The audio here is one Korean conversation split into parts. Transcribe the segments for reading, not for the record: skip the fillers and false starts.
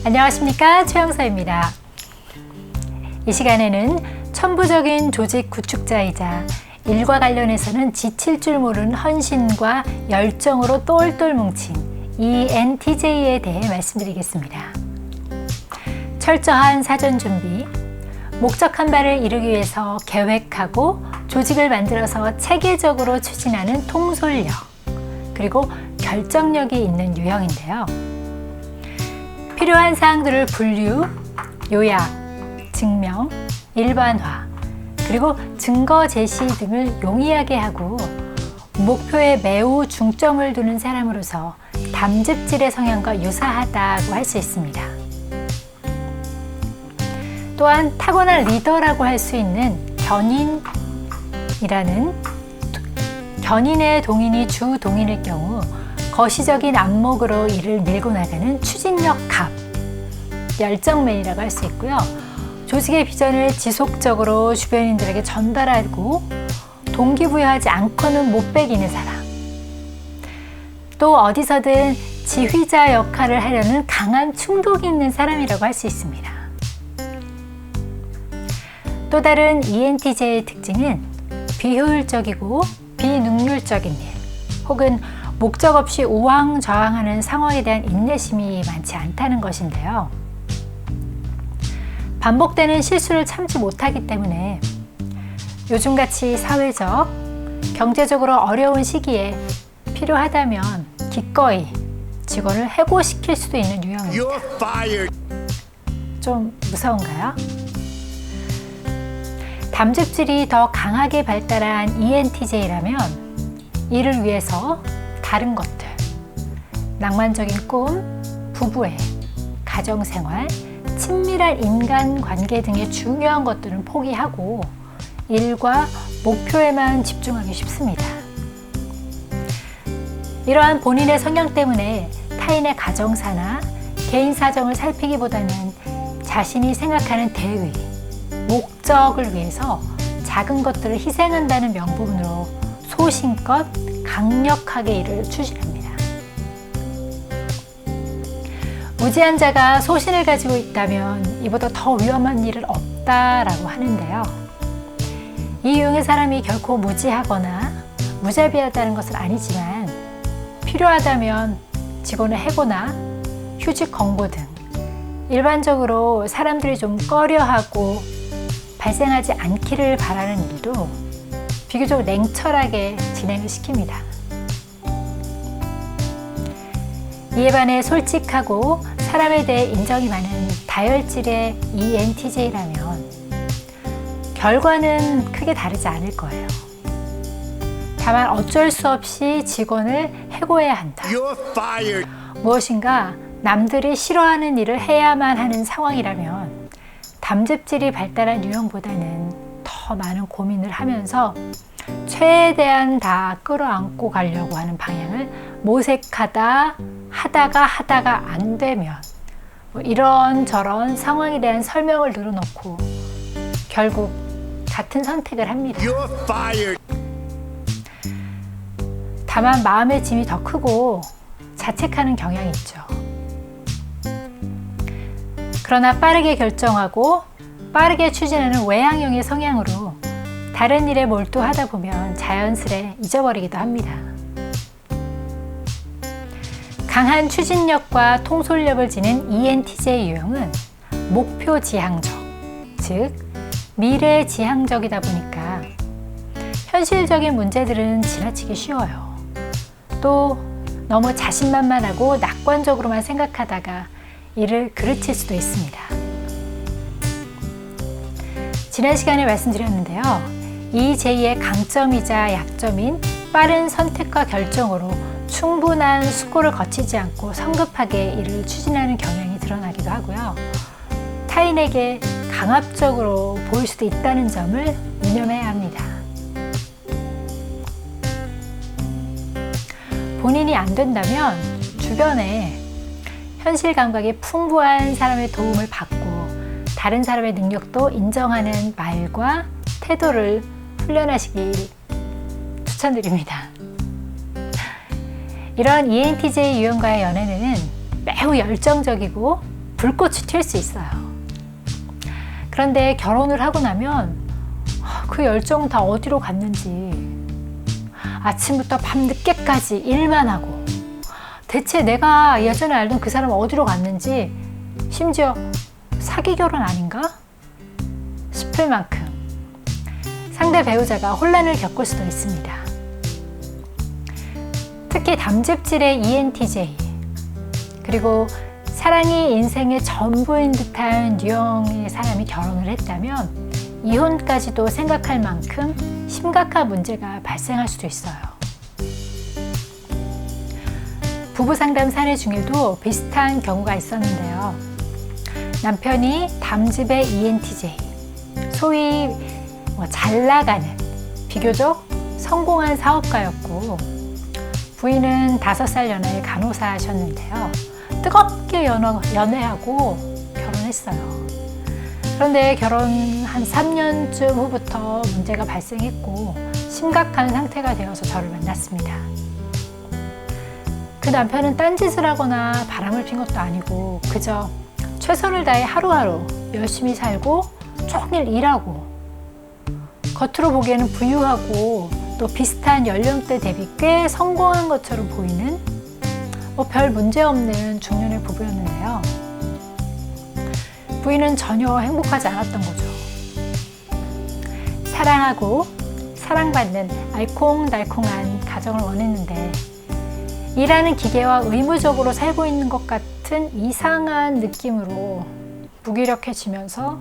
안녕하십니까, 최영서입니다. 이 시간에는 천부적인 조직 구축자이자 일과 관련해서는 지칠 줄 모르는 헌신과 열정으로 똘똘 뭉친 ENTJ에 대해 말씀드리겠습니다. 철저한 사전 준비, 목적한 바를 이루기 위해서 계획하고 조직을 만들어서 체계적으로 추진하는 통솔력, 그리고 결정력이 있는 유형인데요. 필요한 사항들을 분류, 요약, 증명, 일반화, 그리고 증거 제시 등을 용이하게 하고 목표에 매우 중점을 두는 사람으로서 담즙질의 성향과 유사하다고 할 수 있습니다. 또한 타고난 리더라고 할 수 있는 견인의 동인이 주 동인일 경우 거시적인 안목으로 일을 밀고 나가는 추진력 갑, 열정맨이라고 할 수 있고요. 조직의 비전을 지속적으로 주변인들에게 전달하고 동기부여하지 않고는 못 배기는 사람. 또 어디서든 지휘자 역할을 하려는 강한 충동이 있는 사람이라고 할 수 있습니다. 또 다른 ENTJ의 특징은 비효율적이고 비능률적인 일, 혹은 목적 없이 우왕좌왕하는 상황에 대한 인내심이 많지 않다는 것인데요. 반복되는 실수를 참지 못하기 때문에 요즘같이 사회적, 경제적으로 어려운 시기에 필요하다면 기꺼이 직원을 해고시킬 수도 있는 유형입니다. 좀 무서운가요? 담즙질이 더 강하게 발달한 ENTJ라면 이를 위해서 다른 것들, 낭만적인 꿈, 부부애, 가정생활, 친밀한 인간관계 등의 중요한 것들은 포기하고 일과 목표에만 집중하기 쉽습니다. 이러한 본인의 성향 때문에 타인의 가정사나 개인 사정을 살피기보다는 자신이 생각하는 대의, 목적을 위해서 작은 것들을 희생한다는 명분으로 소신껏 강력하게 일을 추진합니다. 무지한 자가 소신을 가지고 있다면 이보다 더 위험한 일은 없다라고 하는데요. 이 유형의 사람이 결코 무지하거나 무자비하다는 것은 아니지만 필요하다면 직원을 해고나 휴직 권고 등 일반적으로 사람들이 좀 꺼려하고 발생하지 않기를 바라는 일도 비교적 냉철하게 진행을 시킵니다. 이에 반해 솔직하고 사람에 대해 인정이 많은 다혈질의 ENTJ라면 결과는 크게 다르지 않을 거예요. 다만 어쩔 수 없이 직원을 해고해야 한다. 무엇인가 남들이 싫어하는 일을 해야만 하는 상황이라면 담즙질이 발달한 유형보다는 더 많은 고민을 하면서 최대한 다 끌어안고 가려고 하는 방향을 모색하다가 안 되면 이런저런 상황에 대한 설명을 늘어놓고 결국 같은 선택을 합니다. 다만 마음의 짐이 더 크고 자책하는 경향이 있죠. 그러나 빠르게 결정하고 빠르게 추진하는 외향형의 성향으로 다른 일에 몰두하다 보면 자연스레 잊어버리기도 합니다. 강한 추진력과 통솔력을 지닌 ENTJ 유형은 목표 지향적, 즉 미래 지향적이다 보니까 현실적인 문제들은 지나치기 쉬워요. 또 너무 자신만만하고 낙관적으로만 생각하다가 일을 그르칠 수도 있습니다. 지난 시간에 말씀드렸는데요. EJ의 강점이자 약점인 빠른 선택과 결정으로 충분한 수고를 거치지 않고 성급하게 일을 추진하는 경향이 드러나기도 하고요. 타인에게 강압적으로 보일 수도 있다는 점을 유념해야 합니다. 본인이 안 된다면 주변에 현실 감각이 풍부한 사람의 도움을 받고 다른 사람의 능력도 인정하는 말과 태도를 훈련하시길 추천드립니다. 이런 ENTJ 유형과의 연애는 매우 열정적이고 불꽃이 튈 수 있어요. 그런데 결혼을 하고 나면 그 열정은 다 어디로 갔는지, 아침부터 밤늦게까지 일만 하고, 대체 내가 예전에 알던 그 사람은 어디로 갔는지, 심지어 사기 결혼 아닌가 싶을 만큼 상대 배우자가 혼란을 겪을 수도 있습니다. 특히 담즙질의 ENTJ, 그리고 사랑이 인생의 전부인 듯한 유형의 사람이 결혼을 했다면 이혼까지도 생각할 만큼 심각한 문제가 발생할 수도 있어요. 부부 상담 사례 중에도 비슷한 경우가 있었는데요. 남편이 담즙의 ENTJ, 소위 잘 나가는, 비교적 성공한 사업가였고, 부인은 5살 연하의 간호사셨는데요. 뜨겁게 연애하고 결혼했어요. 그런데 결혼 한 3년쯤 후부터 문제가 발생했고 심각한 상태가 되어서 저를 만났습니다. 그 남편은 딴짓을 하거나 바람을 핀 것도 아니고 그저 최선을 다해 하루하루 열심히 살고 종일 일하고, 겉으로 보기에는 부유하고 또 비슷한 연령대 대비 꽤 성공한 것처럼 보이는 별 문제 없는 중년의 부부였는데요. 부인은 전혀 행복하지 않았던 거죠. 사랑하고 사랑받는 알콩달콩한 가정을 원했는데 일하는 기계와 의무적으로 살고 있는 것 같은 이상한 느낌으로 무기력해지면서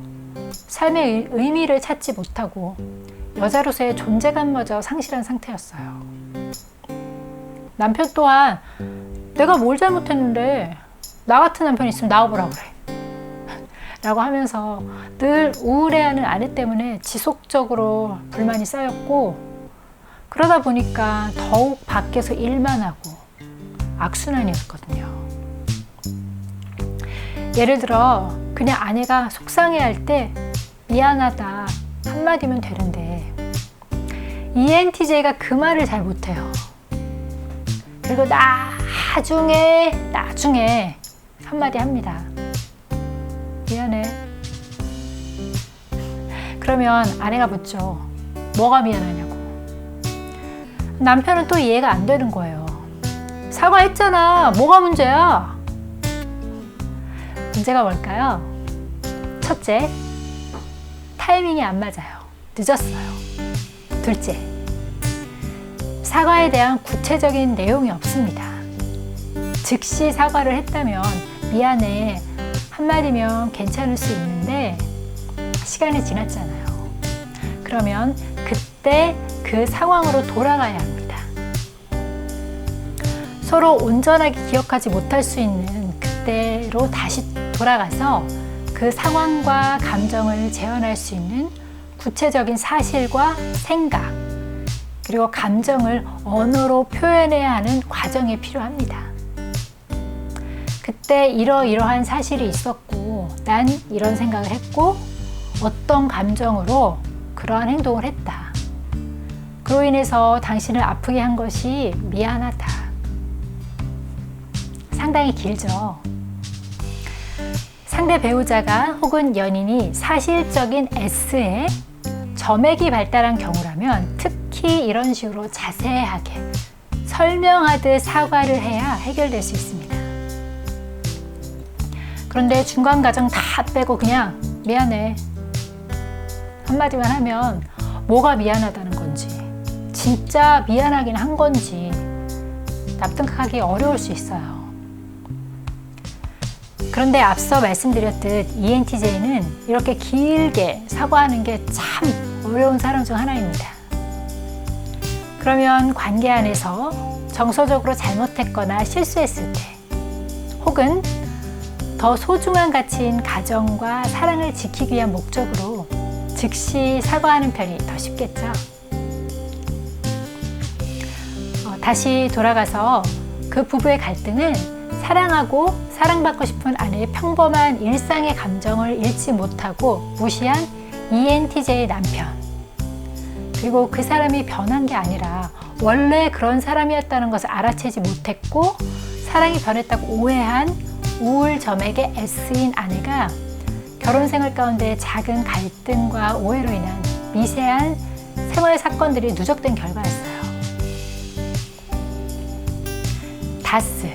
삶의 의미를 찾지 못하고 여자로서의 존재감마저 상실한 상태였어요. 남편 또한 내가 뭘 잘못했는데 나 같은 남편이 있으면 나와보라 그래 라고 하면서 늘 우울해하는 아내 때문에 지속적으로 불만이 쌓였고, 그러다 보니까 더욱 밖에서 일만 하고 악순환이었거든요. 예를 들어 그냥 아내가 속상해할 때 미안하다 한마디면 되는데 ENTJ가 그 말을 잘 못해요. 그리고 나중에 한마디 합니다. 미안해. 그러면 아내가 묻죠. 뭐가 미안하냐고. 남편은 또 이해가 안 되는 거예요. 사과했잖아. 뭐가 문제야? 문제가 뭘까요? 첫째, 타이밍이 안 맞아요. 늦었어요. 둘째, 사과에 대한 구체적인 내용이 없습니다. 즉시 사과를 했다면 미안해 한마디면 괜찮을 수 있는데 시간이 지났잖아요. 그러면 그때 그 상황으로 돌아가야 합니다. 서로 온전하게 기억하지 못할 수 있는 그때로 다시 돌아가서 그 상황과 감정을 재현할 수 있는 구체적인 사실과 생각, 그리고 감정을 언어로 표현해야 하는 과정이 필요합니다. 그때 이러이러한 사실이 있었고 난 이런 생각을 했고 어떤 감정으로 그러한 행동을 했다. 그로 인해서 당신을 아프게 한 것이 미안하다. 상당히 길죠. 상대 배우자가 혹은 연인이 사실적인 S에 점액이 발달한 경우라면 특히 이런 식으로 자세하게 설명하듯 사과를 해야 해결될 수 있습니다. 그런데 중간 과정 다 빼고 그냥 미안해 한마디만 하면 뭐가 미안하다는 건지, 진짜 미안하긴 한 건지 납득하기 어려울 수 있어요. 그런데 앞서 말씀드렸듯 ENTJ는 이렇게 길게 사과하는 게 참 어려운 사람 중 하나입니다. 그러면 관계 안에서 정서적으로 잘못했거나 실수했을 때, 혹은 더 소중한 가치인 가정과 사랑을 지키기 위한 목적으로 즉시 사과하는 편이 더 쉽겠죠. 다시 돌아가서 그 부부의 갈등은 사랑하고 사랑받고 싶은 아내의 평범한 일상의 감정을 잃지 못하고 무시한 ENTJ 남편, 그리고 그 사람이 변한 게 아니라 원래 그런 사람이었다는 것을 알아채지 못했고 사랑이 변했다고 오해한 우울점액의 S인 아내가 결혼 생활 가운데 작은 갈등과 오해로 인한 미세한 생활 사건들이 누적된 결과였어요. 다스,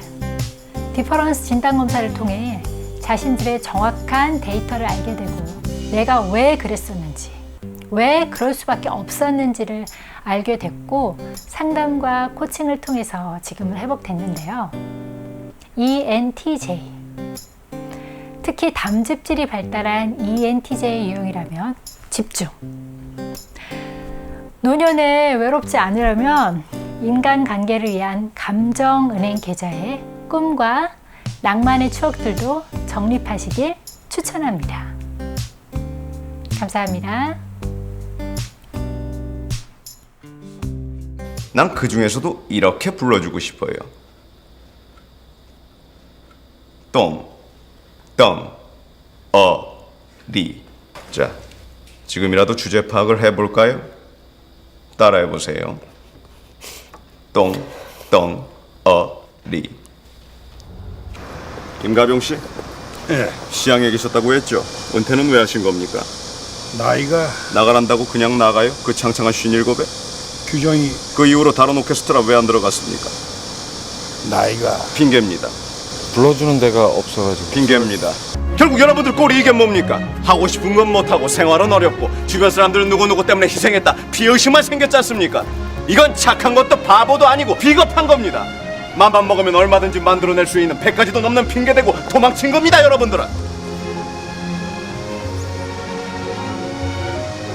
디퍼런스 진단검사를 통해 자신들의 정확한 데이터를 알게 되고 내가 왜 그랬었는지, 왜 그럴 수밖에 없었는지를 알게 됐고 상담과 코칭을 통해서 지금은 회복됐는데요. ENTJ, 특히 담즙질이 발달한 ENTJ 유형이라면 집중. 노년에 외롭지 않으려면 인간관계를 위한 감정은행 계좌에 꿈과 낭만의 추억들도 적립하시길 추천합니다. 감사합니다. 난 그 중에서도 이렇게 불러주고 싶어요. 똥, 리. 자, 지금이라도 주제 파악을 해볼까요? 따라해보세요. 똥, 리. 임가병 씨, 예, 시향에 계셨다고 했죠? 은퇴는 왜 하신 겁니까? 나이가 나가란다고 그냥 나가요? 그 창창한 57에? 규정이 그 이후로 다른 오케스트라 왜 안 들어갔습니까? 나이가 핑계입니다. 불러주는 데가 없어가지고. 핑계입니다. 결국 여러분들 꼴이 이게 뭡니까? 하고 싶은 건 못하고 생활은 어렵고 주변 사람들은 누구누구 때문에 희생했다 피의식만 생겼지 않습니까? 이건 착한 것도 바보도 아니고 비겁한 겁니다. 맘만 먹으면 얼마든지 만들어낼 수 있는 100가지도 넘는 핑계대고 도망친 겁니다, 여러분들은.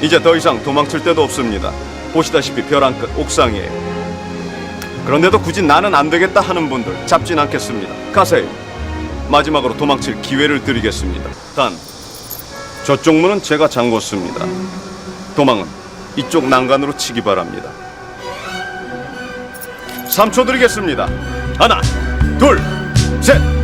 이제 더 이상 도망칠 데도 없습니다. 보시다시피 벼랑 끝 옥상이에요. 그런데도 굳이 나는 안 되겠다 하는 분들 잡진 않겠습니다. 가세요. 마지막으로 도망칠 기회를 드리겠습니다. 단 저쪽 문은 제가 잠궜습니다. 도망은 이쪽 난간으로 치기 바랍니다. 3초 드리겠습니다. 하나, 둘, 셋.